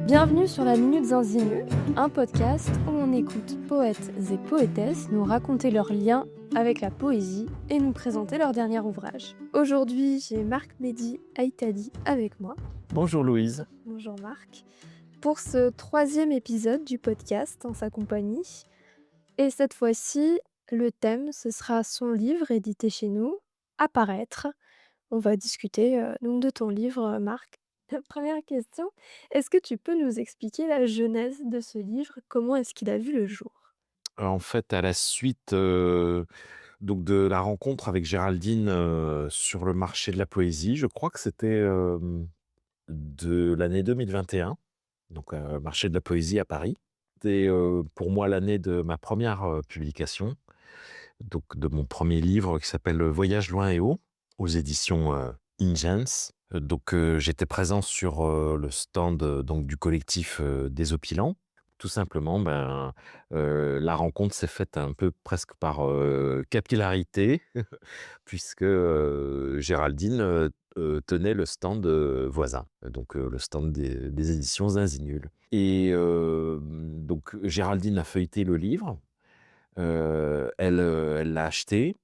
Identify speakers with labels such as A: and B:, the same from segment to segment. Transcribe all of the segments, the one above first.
A: Bienvenue sur la Minute Zinzinu, un podcast où on écoute poètes et poétesses nous raconter leurs liens avec la poésie et nous présenter leur dernier ouvrage. Aujourd'hui, j'ai Marc Mehdi Aïtadi avec moi.
B: Bonjour Louise.
A: Bonjour Marc. Pour ce 3e épisode du podcast en sa compagnie. Et cette fois-ci, le thème, ce sera son livre édité chez nous, Apparaître. On va discuter donc de ton livre, Marc. Première question, est-ce que tu peux nous expliquer la genèse de ce livre? Comment est-ce qu'il a vu le jour?
B: En fait, à la suite, donc de la rencontre avec Géraldine, sur le marché de la poésie, je crois que c'était, de l'année 2021, donc marché de la poésie à Paris. C'était, pour moi l'année de ma première re publication, donc de mon premier livre qui s'appelle, Voyage loin et haut, aux éditions, Ingens. Donc j'étais présent sur, le stand, donc du collectif, Désopilants. Tout simplement, la rencontre s'est faite un peu presque par, capillarité puisque, Géraldine, tenait le stand, voisin, donc le stand des éditions Zinzinul et donc Géraldine a feuilleté le livre, elle l'a acheté,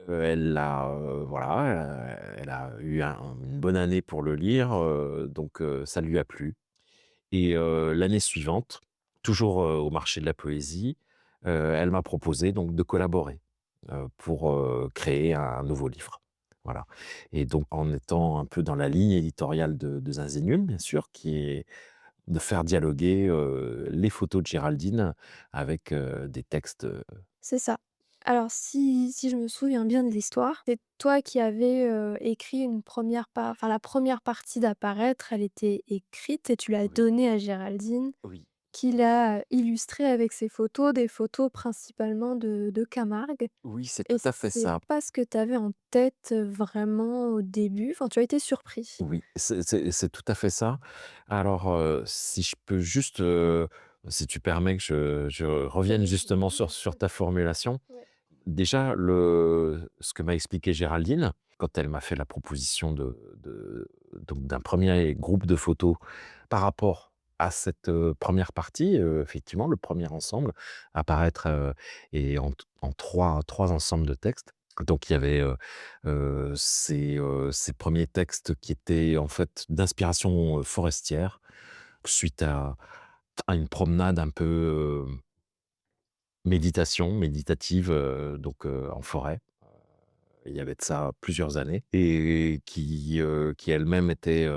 B: elle l'a, voilà, elle a eu une bonne année pour le lire, donc ça lui a plu et l'année suivante, toujours, au marché de la poésie, elle m'a proposé donc de collaborer, pour, créer un nouveau livre. Voilà et donc en étant un peu dans la ligne éditoriale de Zinzinium, bien sûr, qui est de faire dialoguer, les photos de Géraldine avec, des textes,
A: C'est ça. Alors si je me souviens bien de l'histoire, c'est toi qui avais, écrit la première partie d'Apparaître, elle était écrite et tu l'as
B: Oui.
A: donnée à Géraldine,
B: Oui.
A: qui l'a, illustrée avec ses photos, des photos principalement de Camargue.
B: Oui, c'est
A: Et
B: tout à fait
A: c'est
B: ça.
A: pas ce que tu avais en tête, vraiment au début? Enfin, tu as été surpris?
B: Oui, c'est tout à fait ça. Alors, si je peux juste, si tu permets que je revienne
A: Allez-y.
B: justement sur ta formulation.
A: Ouais.
B: Déjà, ce que m'a expliqué Géraldine, quand elle m'a fait la proposition donc d'un premier groupe de photos par rapport à cette, 1re partie, effectivement, le premier ensemble, apparaître, et en trois ensembles de textes. Donc il y avait, ces 1ers textes qui étaient en fait d'inspiration, forestière, suite à une promenade un peu, méditative, donc en forêt. Il y avait de ça plusieurs années et qui elle-même était,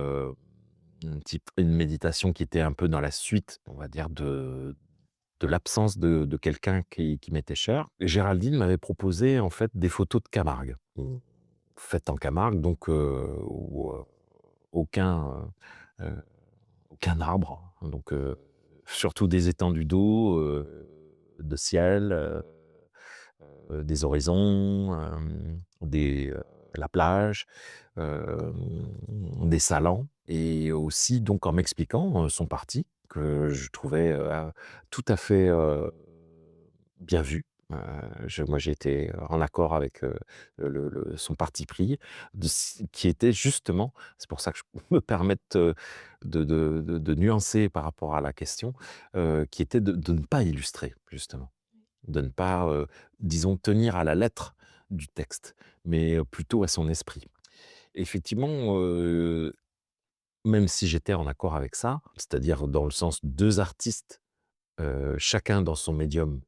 B: une méditation qui était un peu dans la suite, on va dire, de l'absence de quelqu'un qui m'était cher. Et Géraldine m'avait proposé, en fait, des photos de Camargue, faites en Camargue, donc où, aucun, heu aucun arbre, donc surtout des étendues d'eau, de ciel, des horizons, la plage, des salants et aussi donc en m'expliquant, son parti que je trouvais, tout à fait, bien vu. Moi j'ai été en accord avec, son parti pris qui était justement, c'est pour ça que je me permette, de nuancer par rapport à la question, qui était de ne pas illustrer justement. De ne pas, disons tenir à la lettre du texte, mais plutôt à son esprit. Effectivement, même si j'étais en accord avec ça, c'est-à-dire dans le sens 2 artistes, chacun dans son médium,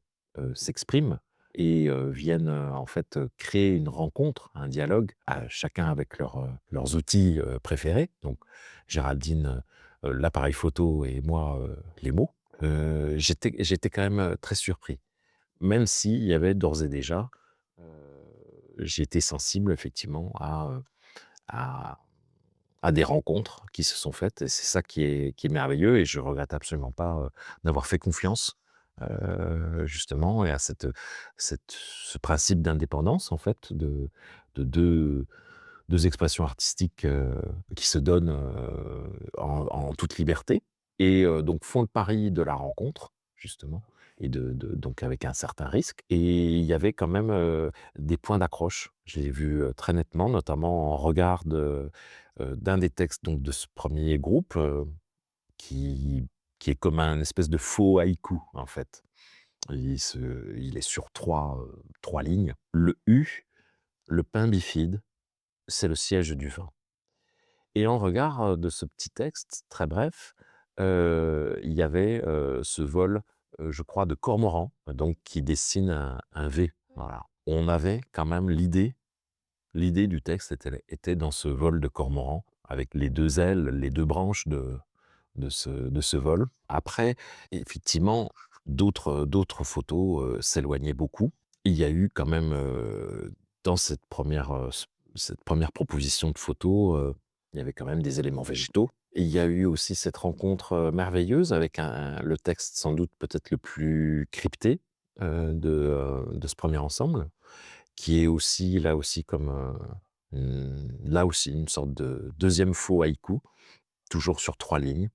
B: s'expriment et viennent, en fait, créer une rencontre, un dialogue, chacun avec leurs outils, préférés. Donc Géraldine, l'appareil photo et moi, les mots. J'étais quand même, très surpris. Même s'il y avait d'ores et déjà, heu, j'étais sensible effectivement à à des rencontres qui se sont faites et c'est ça qui est merveilleux et je regrette absolument pas, d'avoir fait confiance, justement et à ce principe d'indépendance en fait de 2 expressions artistiques, qui se donnent, en toute liberté et donc font le pari de la rencontre, justement et donc avec un certain risque et il y avait quand même, des points d'accroche. Je l'ai vu, très nettement, notamment en regard d'un des textes donc de ce premier groupe, qui qui est comme un espèce de faux haïku, en fait. Il est sur 3 lignes. Le U, le pain bifide, c'est le siège du vin. Et en regard, de ce petit texte très bref, il y avait, ce vol, je crois de cormoran, donc qui dessine un V, voilà. On avait quand même l'idée du texte était dans ce vol de cormoran avec les 2 ailes, les 2 branches de ce vol. Après, effectivement, d'autres photos, s'éloignaient beaucoup. Il y a eu quand même, dans cette première proposition de photos, il y avait quand même des éléments végétaux. Et il y a eu aussi cette rencontre, merveilleuse avec le texte sans doute peut-être le plus crypté, de ce premier ensemble, qui est aussi là aussi comme, là aussi une sorte de deuxième faux haïku, toujours sur 3 lignes.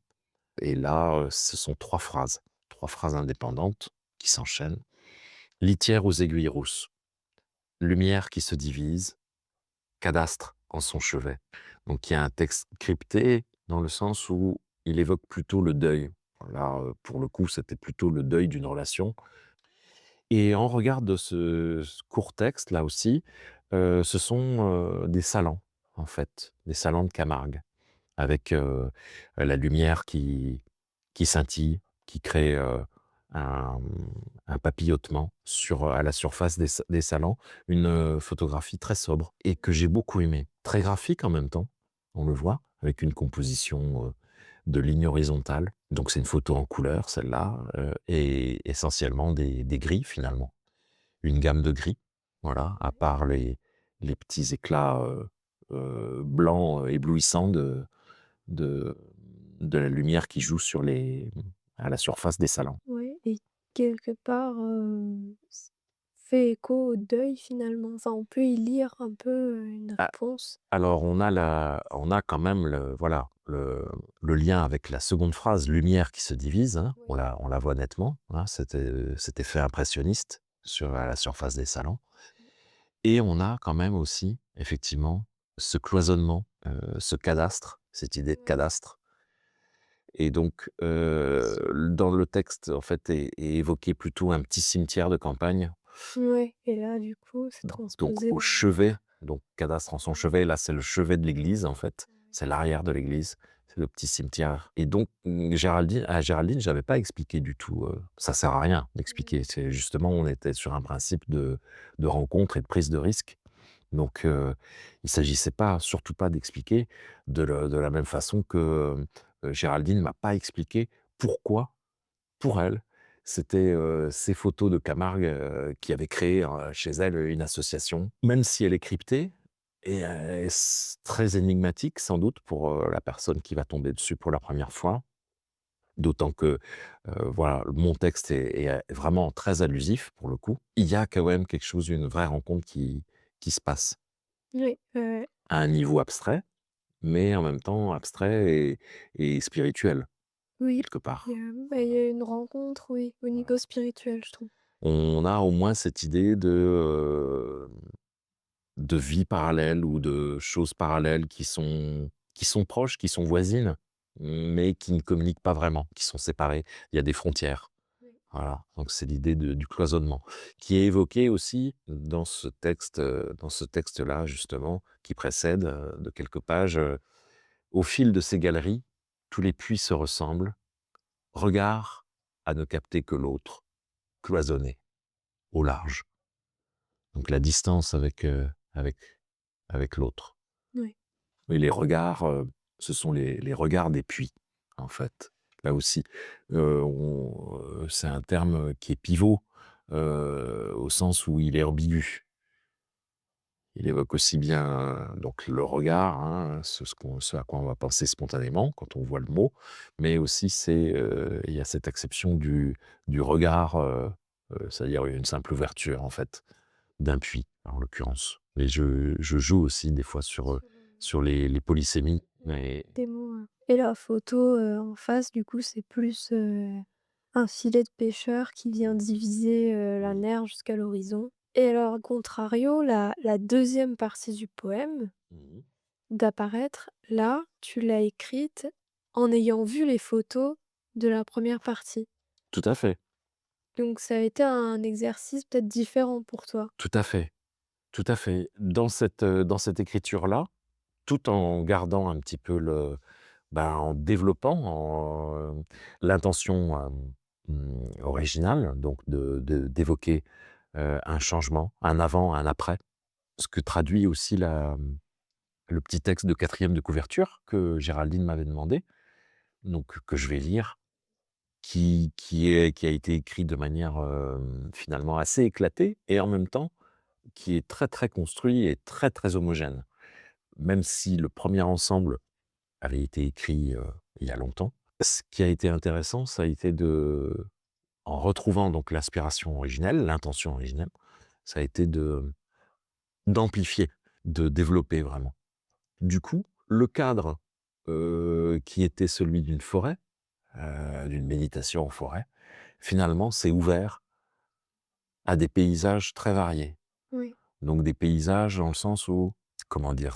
B: Et là, ce sont 3 phrases indépendantes qui s'enchaînent. Litière aux aiguilles rousses, lumière qui se divise, cadastre en son chevet. Donc il y a un texte crypté dans le sens où il évoque plutôt le deuil. Là, pour le coup, c'était plutôt le deuil d'une relation. Et en regard de ce court texte, là aussi, ce sont, des salants, en fait, des salants de Camargue avec, la lumière qui scintille, qui crée, un, un papillotement à la surface des salants. Une, photographie très sobre et que j'ai beaucoup aimée. Très graphique en même temps, on le voit, avec une composition, de lignes horizontales. Donc c'est une photo en couleur celle-là, et essentiellement des gris finalement. Une gamme de gris, voilà, à part les petits éclats, blancs, éblouissants de de la lumière qui joue à la surface des salons.
A: Ouais et quelque part, s fait écho au deuil finalement. Enfin, on peut y lire un peu, une
B: Ah,
A: réponse.
B: alors on a quand même le lien avec la seconde phrase, lumière qui se divise, hein,
A: Oui.
B: on la voit nettement, hein, cet effet impressionniste à la surface des salons. Et on a quand même aussi, effectivement, ce cloisonnement, ce cadastre, cette idée de
A: Ouais.
B: cadastre. Et donc, dans le texte, en fait, est évoqué plutôt un petit cimetière de campagne,
A: Ouais et là, du coup, c'est
B: donc
A: transposé
B: au
A: dans
B: chevet, donc cadastre en son
A: ouais,
B: chevet, là, c'est le chevet de l'église, en fait,
A: ouais.
B: c'est l'arrière de l'église, c'est le petit cimetière. Et donc, Géraldine, j'avais pas expliqué du tout, ça sert à rien
A: Mmh.
B: d'expliquer. C'est justement, on était sur un principe de rencontre et de prise de risque. Donc, il s'agissait pas, surtout pas d'expliquer de la même façon que, Géraldine m'a pas expliqué pourquoi, pour elle, c'était, ces photos de Camargue, qui avaient créé, chez elle, une association. Même si elle est cryptée et très énigmatique sans doute pour, la personne qui va tomber dessus pour la première fois. D'autant que, voilà, mon texte est vraiment très allusif pour le coup. Il y a quand même quelque chose, une vraie rencontre qui se passe.
A: Oui, ouais, ouais.
B: À un niveau abstrait, mais en même temps abstrait et spirituel,
A: Oui,
B: quelque part.
A: il y a une rencontre, oui, au niveau
B: Voilà.
A: spirituel, je trouve.
B: On a au moins cette idée de vie parallèle ou de choses parallèles qui sont proches, qui sont voisines, mais qui ne communiquent pas vraiment, qui sont séparées. Il y a des frontières.
A: Oui.
B: Voilà, donc c'est l'idée du cloisonnement, qui est évoquée aussi dans ce texte-là justement, qui précède, de quelques pages, «Au fil de ces galeries, tous les puits se ressemblent, regard à ne capter que l'autre, cloisonné, au large». Donc la distance avec avec l'autre.
A: Oui.
B: Et les regards, ce sont les regards des puits, en fait. Là aussi, c'est un terme qui est pivot, au sens où il est ambigu. Il évoque aussi bien, donc le regard, hein, ce à quoi on va penser spontanément quand on voit le mot, mais aussi il y a cette acception du regard, c'est-à-dire une simple ouverture, en fait, d'un puits, en l'occurrence. Et je joue aussi des fois
A: Sur,
B: sur les polysémies, mais
A: des mots, et la photo, en face, du coup, c'est plus, un filet de pêcheur qui vient diviser, la
B: oui.
A: mer jusqu'à l'horizon et alors, contrario, la 2e partie du poème,
B: Mmh.
A: «D'apparaître», là, tu l'as écrite en ayant vu les photos de la première partie.
B: Tout à fait,
A: Donc ça a été un exercice peut-être différent pour toi?
B: tout à fait, tout à fait. Dans cette écriture-là, tout en gardant un petit peu en développant l'intention, originale, donc d'évoquer, un changement, un avant, un après. Ce que traduit aussi le petit texte de quatrième de couverture que Géraldine m'avait demandé, donc que je vais lire, qui a été écrit de manière, finalement assez éclatée et en même temps qui est très, très construit et très, très homogène. Même si le premier ensemble avait été écrit, il y a longtemps. Ce qui a été intéressant, ça a été en retrouvant donc l'inspiration originelle, l'intention originelle, ça a été d'amplifier, de développer vraiment. Du coup, le cadre, qui était celui d'une forêt, d'une méditation en forêt, finalement s'est ouvert à des paysages très variés.
A: Oui.
B: Donc des paysages dans le sens où, comment dire?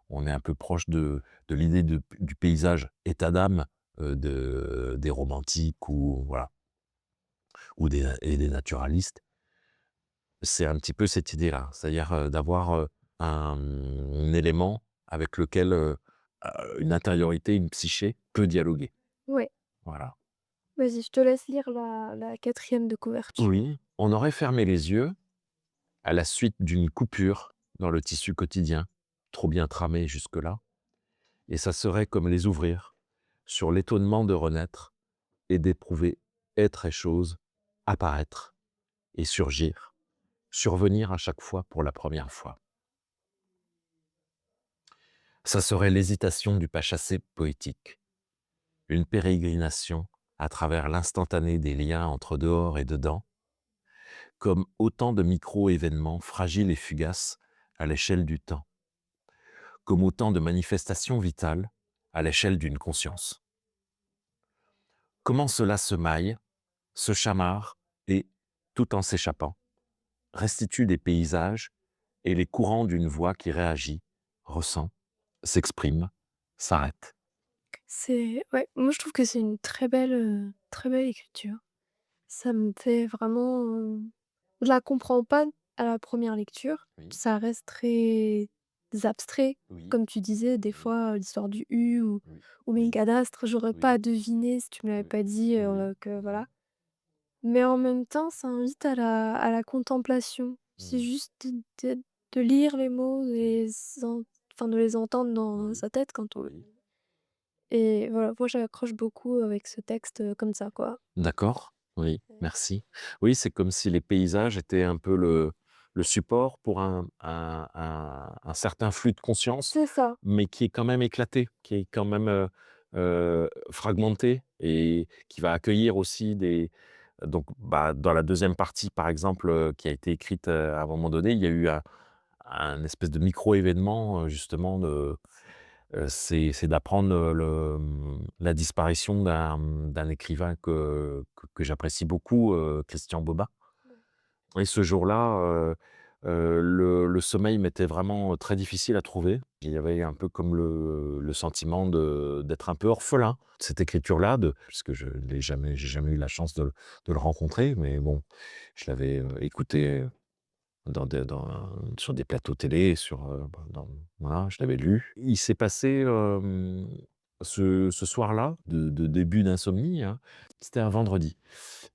B: On est un peu proche de l'idée du paysage état d'âme, des romantiques ou voilà, ou des naturalistes. C'est un petit peu cette idée-là, c'est-à-dire, d'avoir, un élément avec lequel, une intériorité, une psyché peut dialoguer.
A: Ouais.
B: Voilà.
A: Vas-y, je te laisse lire la 4e de couverture.
B: Oui, on aurait fermé les yeux à la suite d'une coupure dans le tissu quotidien, trop bien tramé jusque-là, et ça serait comme les ouvrir, sur l'étonnement de renaître et d'éprouver être et chose, apparaître et surgir, survenir à chaque fois pour la première fois. Ça serait l'hésitation du pas chassé poétique, une pérégrination à travers l'instantané des liens entre dehors et dedans, comme autant de micro-événements fragiles et fugaces à l'échelle du temps, comme autant de manifestations vitales à l'échelle d'une conscience. Comment cela se maille, se chamarre et, tout en s'échappant, restitue des paysages et les courants d'une voix qui réagit, ressent, s'exprime, s'arrête.
A: C'est ouais, moi je trouve que c'est une très belle écriture. Ça me fait vraiment, je la comprends pas à la première lecture.
B: Oui,
A: Ça reste très abstrait.
B: oui,
A: Comme tu disais, des
B: oui,
A: fois, l'histoire du U
B: oui,
A: ou mes
B: oui,
A: cadastres, j'aurais pas
B: oui,
A: deviné si tu me l'avais
B: oui,
A: pas dit,
B: oui,
A: que
B: oui,
A: voilà. Mais en même temps, ça invite à la contemplation. C'est
B: mmh,
A: juste de lire les mots
B: oui,
A: et enfin de les entendre dans
B: oui,
A: sa tête quand on
B: oui.
A: et voilà, moi j'accroche beaucoup avec ce texte, comme ça, quoi.
B: D'accord, oui, merci. Oui, c'est comme si les paysages étaient un peu le support pour un certain flux de conscience,
A: C'est ça.
B: mais qui est quand même éclaté, qui est quand même, fragmenté et qui va accueillir aussi donc dans la deuxième partie, par exemple, qui a été écrite, à un moment donné, il y a eu un espèce de micro-événement, justement c'est d'apprendre, la disparition d'un écrivain que j'apprécie beaucoup, Christian Bobin, et ce jour-là, le sommeil m'était vraiment très difficile à trouver. Il y avait un peu comme le sentiment d'être un peu orphelin de cette écriture-là, puisque j'ai jamais eu la chance de le rencontrer, mais bon, je l'avais, écouté sur des plateaux télé, voilà, je l'avais lu. Il s'est passé, ce soir-là, de début d'insomnie, hein, c'était un vendredi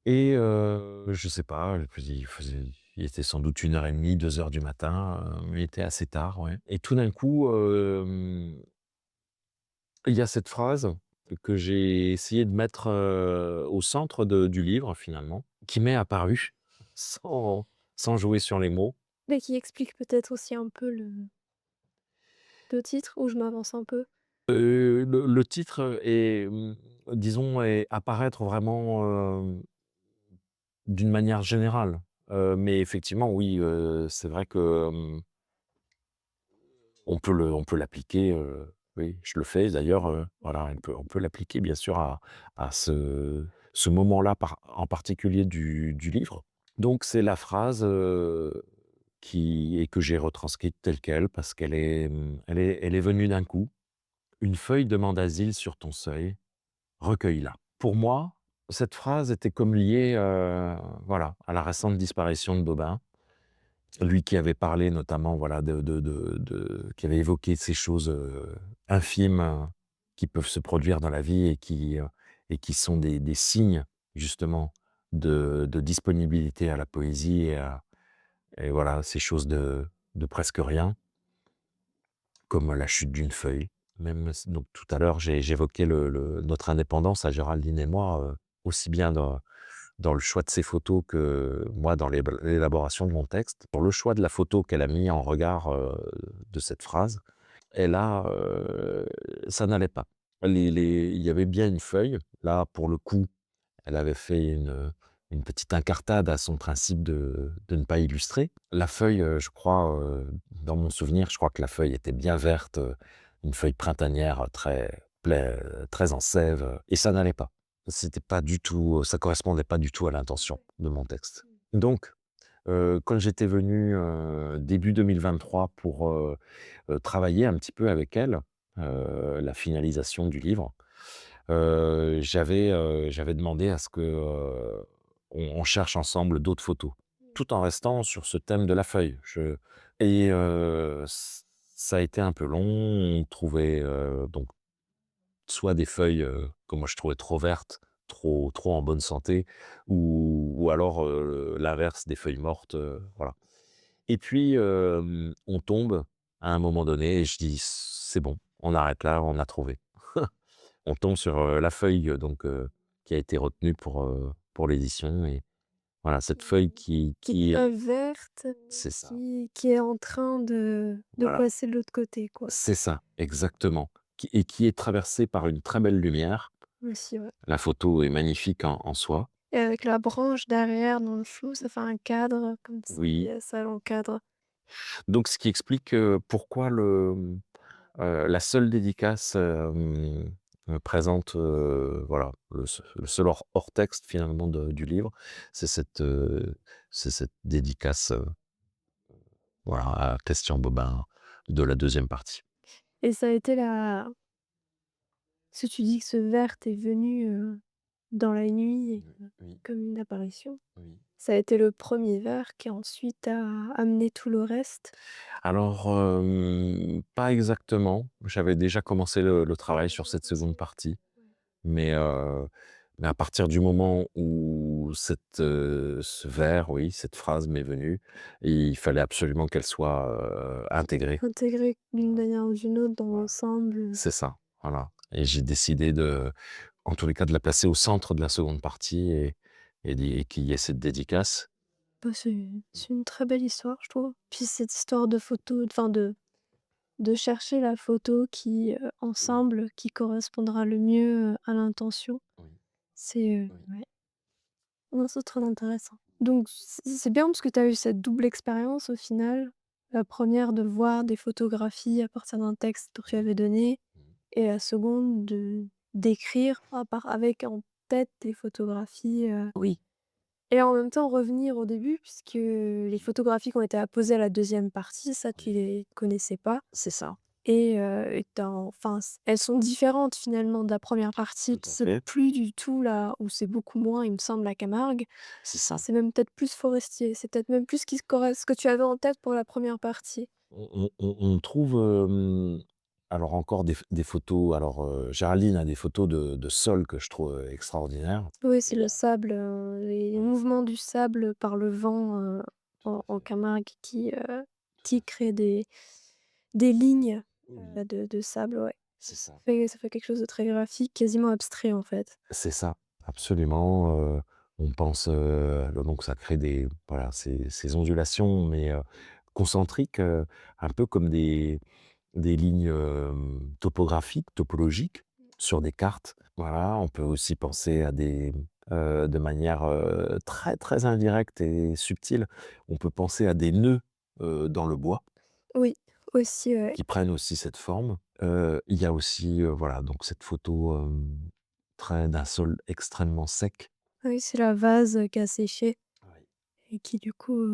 B: et je sais pas, il était sans doute 1h30, 2h du matin, il était assez tard, ouais, et tout d'un coup, il y a cette phrase que j'ai essayé de mettre, au centre du livre finalement, qui m'est apparue sans jouer sur les mots.
A: Mais qui explique peut-être aussi un peu le titre, ou je m'avance un peu?
B: Le titre est, disons, est apparaître vraiment, d'une manière générale. Mais effectivement, oui, c'est vrai que, on peut l'appliquer, oui, je le fais d'ailleurs, voilà, on peut l'appliquer bien sûr à ce moment-là en particulier du livre. Donc c'est la phrase, que j'ai retranscrite telle quelle parce qu'elle est, elle est venue d'un coup. «Une feuille demande asile sur ton seuil, recueille-la». Pour moi, cette phrase était comme liée, voilà, à la récente disparition de Bobin. Lui qui avait parlé notamment, voilà, qui avait évoqué ces choses, infimes, qui peuvent se produire dans la vie et qui sont des signes justement de disponibilité à la poésie et voilà, ces choses de presque rien, comme la chute d'une feuille. Même s donc tout à l'heure, j'évoquais notre indépendance à Géraldine et moi, aussi bien dans le choix de ses photos que moi dans l'élaboration de mon texte. Pour le choix de la photo qu'elle a mis en regard, de cette phrase, elle a, ça n'allait pas. Il y avait bien une feuille, là pour le coup, elle avait fait une petite incartade à son principe de ne pas illustrer. La feuille, je crois, dans mon souvenir, je crois que la feuille était bien verte, une feuille printanière très en sève, et ça n'allait pas. C'était pas du tout, ça correspondait pas du tout à l'intention de mon texte. Donc, quand j'étais venu, début 2023 pour, travailler un petit peu avec elle, la finalisation du livre. J'avais demandé à ce que, on cherche ensemble d'autres photos, tout en restant sur ce thème de la feuille. Et ça a été un peu long. On trouvait, donc soit des feuilles, que moi je trouvais trop vertes, trop en bonne santé, ou alors, l'inverse, des feuilles mortes, voilà. Et puis, on tombe à un moment donné et je dis: «C'est bon, on arrête là, on a trouvé». On tombe sur, la feuille, donc qui a été retenue pour l'édition et voilà, cette feuille
A: Qui est
B: qui
A: pas verte,
B: c'est ça,
A: qui est en train de
B: voilà,
A: passer de l'autre côté, quoi.
B: c'est ça, exactement, qui est traversée par une très belle lumière.
A: Aussi, ouais.
B: La photo est magnifique en soi.
A: Et avec la branche derrière dans le flou, ça fait un cadre comme si,
B: Oui,
A: ça l'encadre.
B: donc ce qui explique, pourquoi la seule dédicace, présente, voilà, le seul hors texte finalement du livre, c'est c'est cette dédicace, voilà, à Christian Bobin de la deuxième partie.
A: Et ça a été la parce que tu dis que ce vers t'est venu, dans la nuit et
B: Oui,
A: comme une apparition.
B: oui.
A: Ça a été le premier vers qui ensuite a amené tout le reste?
B: Alors, pas exactement. J'avais déjà commencé le travail sur cette seconde partie, mais à partir du moment où ce vers, oui, cette phrase m'est venue, il fallait absolument qu'elle soit, intégrée.
A: Intégré d'une manière ou d'une autre dans
B: Voilà.
A: l'ensemble.
B: C'est ça, voilà, et j'ai décidé en tous les cas, de la placer au centre de la seconde partie et qu'il y ait cette dédicace.
A: Bah, c'est une très belle histoire, je trouve. Puis cette histoire de photo, enfin de chercher la photo qui,
B: Oui,
A: ensemble, qui correspondra le mieux, à l'intention.
B: oui,
A: C'est,
B: oui,
A: ouais, non, c'est très intéressant. Donc c'est bien parce que tu as eu cette double expérience au final. La première de voir des photographies à partir d'un texte que tu
B: mmh,
A: avais donné
B: mmh.
A: et la seconde d'écrire avec en tête des photographies,
B: Oui,
A: et en même temps revenir au début puisque les photographies qui ont été apposées à la deuxième partie, ça tu
B: oui,
A: les connaissais pas.
B: c'est ça,
A: Et enfin, elles sont différentes finalement de la première partie.
B: tout à
A: C'est
B: fait,
A: plus du tout là où c'est beaucoup moins, il me semble, la Camargue.
B: c'est ça.
A: C'est même peut-être plus forestier. C'est peut-être même plus ce que tu avais en tête pour la première partie.
B: On trouve, alors encore des photos, alors, Géraldine a des photos de sol que je trouve, extraordinaires.
A: Oui, c'est
B: Et
A: le sable, les
B: oui,
A: mouvements du sable par le vent,
B: tout à
A: en
B: fait,
A: Camargue
B: tout
A: qui
B: à fait.
A: créent des lignes,
B: Oui,
A: de sable, ouais.
B: c'est ça.
A: Ça fait quelque chose de très graphique, quasiment abstrait en fait.
B: C'est ça, absolument, on pense, donc ça crée voilà, ces ondulations, mais concentriques, un peu comme des lignes, topologiques sur des cartes. Voilà, on peut aussi penser à de manière, très, très indirecte et subtile, on peut penser à des nœuds, dans le bois
A: Oui, aussi, ouais.
B: qui prennent aussi cette forme. Il y a aussi, voilà, donc cette photo, très d'un sol extrêmement sec.
A: Oui, c'est la vase, qui a séché.
B: Oui,
A: Et qui du coup,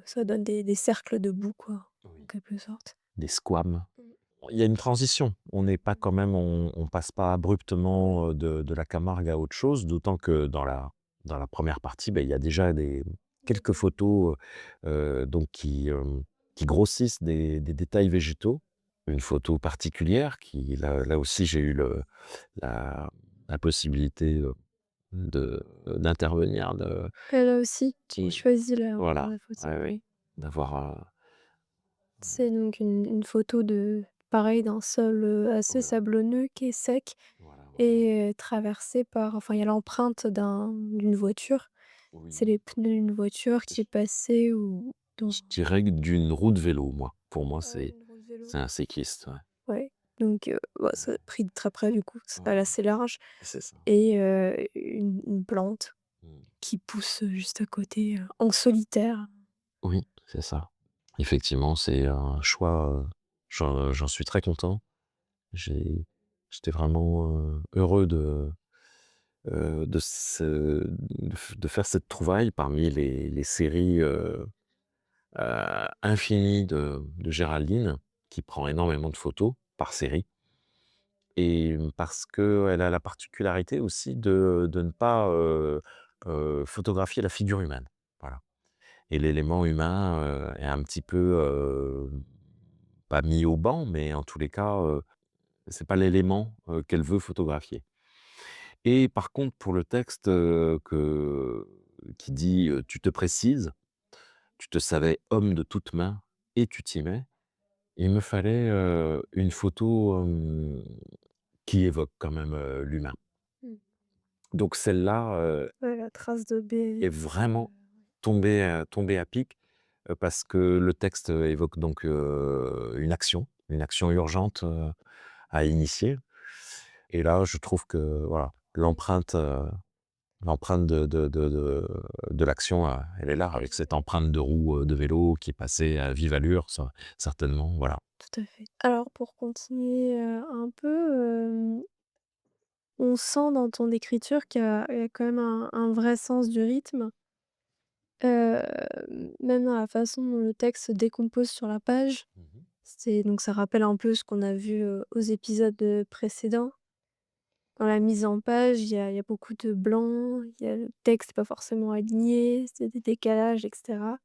A: ça donne des cercles de boue quoi, en
B: oui.
A: quelque sorte.
B: Des squames.
A: Mmh.
B: il y a une transition. On n'est pas quand même on passe pas abruptement, de la Camargue à autre chose, d'autant que dans la première partie, il y a déjà quelques
A: D'accord.
B: photos, donc qui grossissent des détails végétaux. Une photo particulière qui là aussi j'ai eu la la possibilité, d'intervenir,
A: Et là aussi, tu
B: oui,
A: choisis la
B: voilà,
A: photo,
B: ouais, oui,
A: oui.
B: d'avoir,
A: C'est donc une photo de pareil, d'un sol, assez
B: voilà,
A: sablonneux qui est sec
B: voilà, voilà.
A: et traversé par enfin, il y a l'empreinte d'une voiture. C'est
B: Oui.
A: les pneus d'une voiture qui est passée ou dans
B: Je dirais que d'une roue de vélo, moi. Pour moi,
A: ah ouais,
B: c'est
A: une roue de vélo.
B: c'est un cycliste, ouais.
A: Ouais, donc bah, c'est
B: Ouais,
A: pris de très près du coup, c'est
B: ouais,
A: elle est assez large
B: c'est ça.
A: et une plante
B: Mmh.
A: qui pousse, juste à côté, en solitaire.
B: Oui, c'est ça. Effectivement, c'est un choix, j'en suis très content. J'ai J'étais vraiment, heureux de faire cette trouvaille parmi les séries, infinies de Géraldine, qui prend énormément de photos par série. Et parce qu'elle a la particularité aussi de ne pas, photographier la figure humaine. Voilà, et l'élément humain, est un petit peu, pas mis au ban, mais en tous les cas, c'est pas l'élément, qu'elle veut photographier. Et par contre, pour le texte, qui dit, «Tu te précises, tu te savais homme de toute main et tu t'y mets», il me fallait, une photo, qui évoque quand même, l'humain.
A: Mmh.
B: Donc celle-là,
A: Ouais, la trace de
B: est
A: bêche,
B: vraiment tombée à pic, parce que le texte, évoque donc, une action urgente, à initier. Et là, je trouve que voilà, l'empreinte de l'action, elle est là, avec cette empreinte de roue, de vélo qui est passée à vive allure, ça certainement, voilà.
A: tout à fait. Alors pour continuer, un peu, on sent dans ton écriture qu'il y a quand même un vrai sens du rythme, même dans la façon dont le texte se décompose sur la page.
B: Mmh.
A: C'est donc ça rappelle un peu ce qu'on a vu, aux épisodes, précédents. Dans la mise en page, il y a beaucoup de blanc, il y a le texte est pas forcément aligné, c'est des décalages et cetera.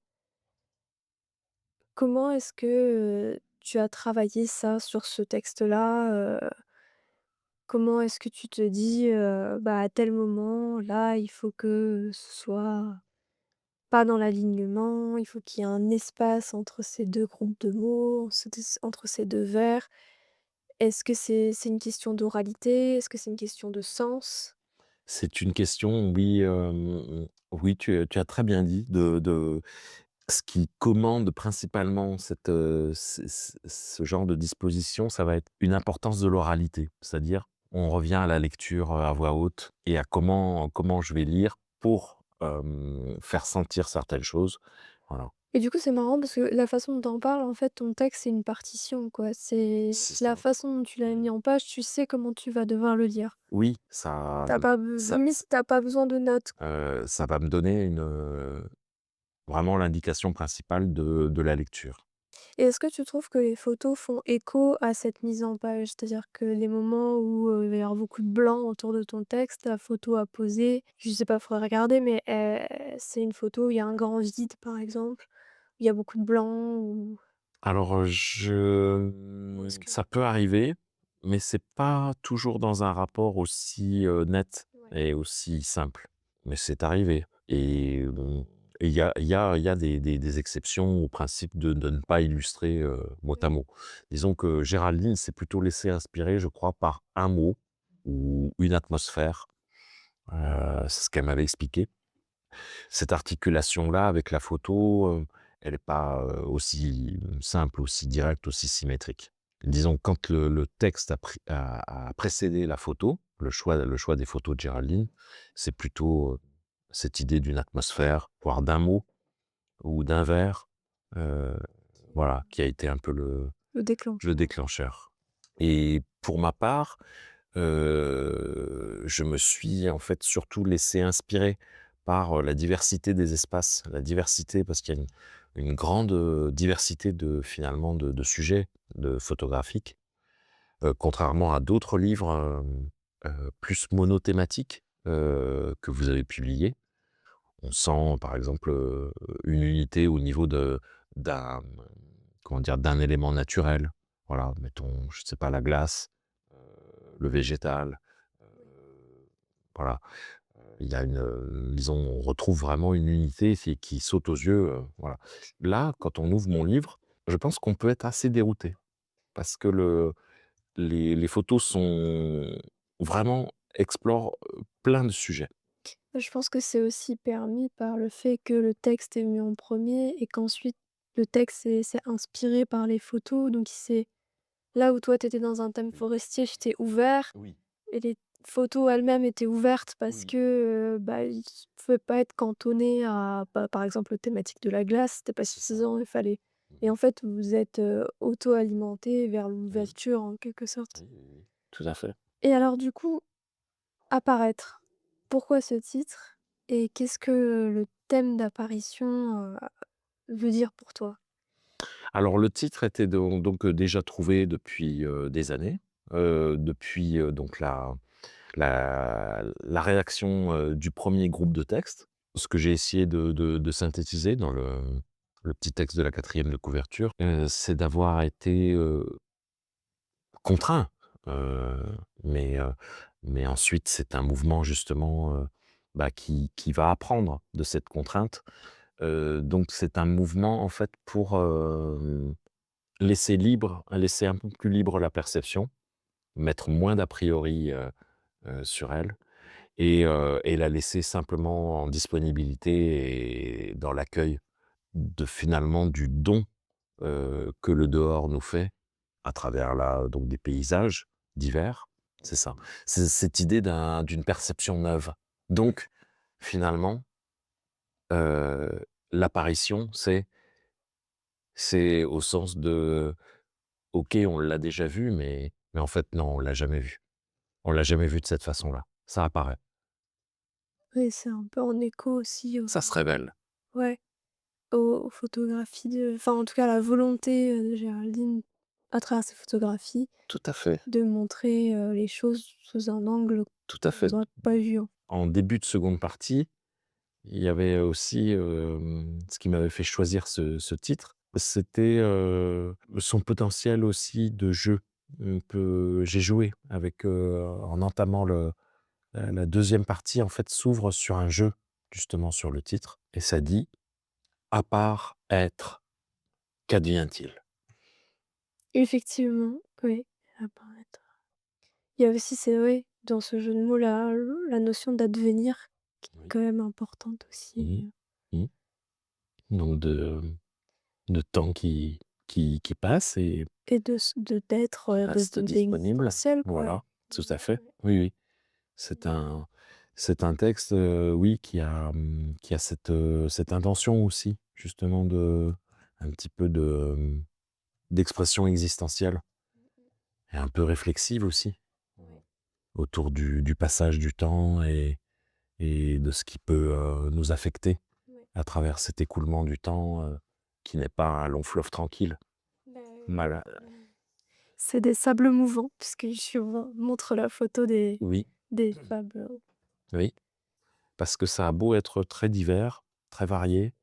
A: Comment est-ce que, tu as travaillé ça sur ce texte-là, comment est-ce que tu te dis, «Bah, à tel moment, là, il faut que ce soit pas dans l'alignement, il faut qu'il y ait un espace entre ces 2 groupes de mots, entre ces 2 vers». Est-ce que c'est une question d'oralité? Est-ce que c'est une question de sens?
B: C'est une question, oui, oui, tu as très bien dit, de ce qui commande principalement ce genre de disposition, ça va être une importance de l'oralité. C'est-à-dire, on revient à la lecture, à voix haute et à comment je vais lire pour, faire sentir certaines choses. Voilà.
A: Et du coup, c'est marrant parce que la façon dont tu en parles, en fait, ton texte, c'est une partition, quoi. C'est
B: C'est
A: la
B: ça.
A: façon dont tu l'as
B: Oui.
A: mis en page, tu sais comment tu vas devoir le lire.
B: Oui, ça,
A: Tu pas
B: ça
A: limite, tu pas besoin de notes.
B: ça va me donner vraiment l'indication principale de la lecture.
A: Et est-ce que tu trouves que les photos font écho à cette mise en page? C'est-à-dire que les moments où, il va y avoir beaucoup de blanc autour de ton texte, la photo à poser, je sais pas, faudrait regarder, mais c'est une photo où il y a un grand vide, par exemple, où il y a beaucoup de blanc ou
B: Alors,
A: ou est-ce que
B: ça peut arriver, mais c'est pas toujours dans un rapport aussi, net
A: ouais.
B: et aussi simple. Mais c'est arrivé et il y a des exceptions au principe de ne pas illustrer, mot à
A: Mmh.
B: mot. Disons que Géraldine s'est plutôt laissée inspirer, je crois, par un mot ou une atmosphère, c'est ce qu'elle m'avait expliqué. Cette articulation-là avec la photo, elle est pas, aussi simple, aussi directe, aussi symétrique. Disons que quand le texte a précédé la photo, le choix des photos de Géraldine, c'est plutôt, cette idée d'une atmosphère, voire d'un mot ou d'un vers, heu, voilà, qui a été un peu
A: Le
B: le
A: déclencheur.
B: déclencheur. Et pour ma part, je me suis en fait surtout laissé inspirer par, la diversité des espaces. La diversité parce qu'il y a une grande, diversité finalement de sujets photographiques. contrairement à d'autres livres, plus monothématiques, que vous avez publiés. On sent par exemple, une unité au niveau d'un, comment dire? D'un élément naturel. Voilà, mettons, je sais pas, la glace, heu, le végétal, heu, voilà. Il y a une, disons, on retrouve vraiment une unité qui saute aux yeux, voilà. Là, quand on ouvre mon livre, je pense qu'on peut être assez dérouté parce que les photos sont vraiment explorent, plein de sujets.
A: Je pense que c'est aussi permis par le fait que le texte est venu en premier et qu'ensuite le texte s'est inspiré par les photos, donc il s'est là où toi tu étais dans un thème
B: Oui.
A: forestier, tu t'es ouvert
B: Oui,
A: et les photos elles-mêmes étaient ouvertes parce
B: oui,
A: que, bah, ils pouvaient pas être cantonnés à, bah, par exemple, thématique de la glace, c'était pas
B: c'est ça.
A: suffisant, il fallait et
B: Mmh.
A: en fait, vous vous êtes, auto-alimentés vers
B: Oui,
A: l'ouverture en quelque sorte.
B: oui, oui, oui, tout à fait.
A: Et alors du coup, apparaître, pourquoi ce titre? Et qu'est-ce que le thème d'apparition, veut dire pour toi?
B: Alors le titre était donc déjà trouvé depuis, des années, depuis, donc la rédaction, du premier groupe de textes. Ce que j'ai essayé de synthétiser dans le petit texte de la 4e de couverture, c'est d'avoir été, contraint, heu, mais heu, mais ensuite c'est un mouvement justement, bah, qui va apprendre de cette contrainte. Donc c'est un mouvement en fait pour, laisser un peu plus libre la perception, mettre moins d'a priori, sur elle et la laisser simplement en disponibilité et dans l'accueil de finalement du don, que le dehors nous fait à travers donc des paysages divers. C'est ça. C'est cette idée d'une perception neuve. Donc finalement, l'apparition, c'est au sens de: «OK, on l'a déjà vu, mais en fait non, on l'a jamais vu. On l'a jamais vu de cette façon-là. Ça apparaît.
A: Oui, c'est un peu en écho aussi au
B: Ça se révèle».
A: ouais, aux photographies de enfin, en tout cas, la volonté, de Géraldine, à travers ses photographies,
B: Tout à fait,
A: de montrer, les choses sous un angle
B: tout à
A: qu'on
B: fait.
A: n'aurait pas vu, hein.
B: En début de seconde partie, il y avait aussi, ce qui m'avait fait choisir ce titre, c'était, son potentiel aussi de jeu, que j'ai joué avec, en entamant la 2e partie, en fait, s'ouvre sur un jeu, justement sur le titre et ça dit: «À part être, qu'advient-il?»
A: Effectivement, oui, apparaître. Il y a aussi, c'est vrai, dans ce jeu de mots, la notion d'advenir qui est
B: Oui.
A: quand même importante
B: Mmh
A: aussi,
B: mh. Mmh. Donc de temps qui passe et
A: et d'être,
B: qui
A: de
B: reste disponible.
A: l'existentiel, quoi.
B: Voilà, tout à fait.
A: Ouais.
B: Oui, oui. C'est un c'est un texte, oui, qui a cette intention aussi, justement un petit peu d'expression existentielle et un peu réflexive aussi,
A: Ouais.
B: autour du passage du temps et de ce qui peut, nous affecter
A: Ouais.
B: à travers cet écoulement du temps, qui n'est pas un long fleuve tranquille.
A: Bah, oui.
B: Mal
A: C'est des sables mouvants puisque je montre la photo
B: oui,
A: des sables.
B: oui, parce que ça a beau être très divers, très varié,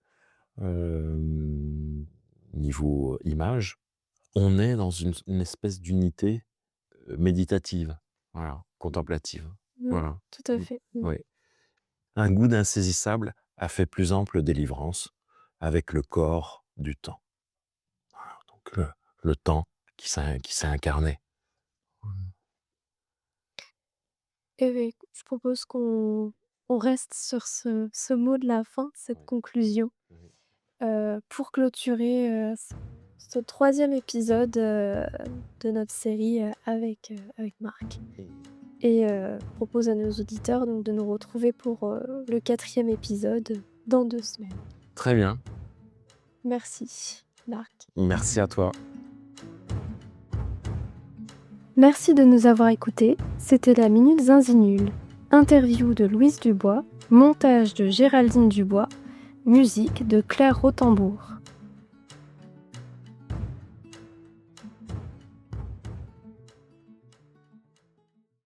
B: niveau image, on est dans une espèce d'unité, méditative, voilà, contemplative,
A: Ouais,
B: voilà.
A: tout à
B: Mmh,
A: fait.
B: oui. Un goût d'insaisissable a fait plus ample délivrance avec le corps du temps. Voilà, donc le temps qui s'est incarné. Mmh.
A: Eh beh, écoute, je propose qu'on reste sur ce mot de la fin, cette
B: Oui,
A: conclusion,
B: oui.
A: pour clôturer, ce 3e épisode, de notre série, avec Marc
B: Et
A: et propose à nos auditeurs donc de nous retrouver pour, le 4e épisode dans 2 semaines.
B: très bien,
A: Merci, Marc.
B: merci à toi.
A: Merci de nous avoir écoutés, c'était la Minute Zinzinule. Interview de Louise Dubois, montage de Géraldine Dubois, musique de Claire Rothenbourg.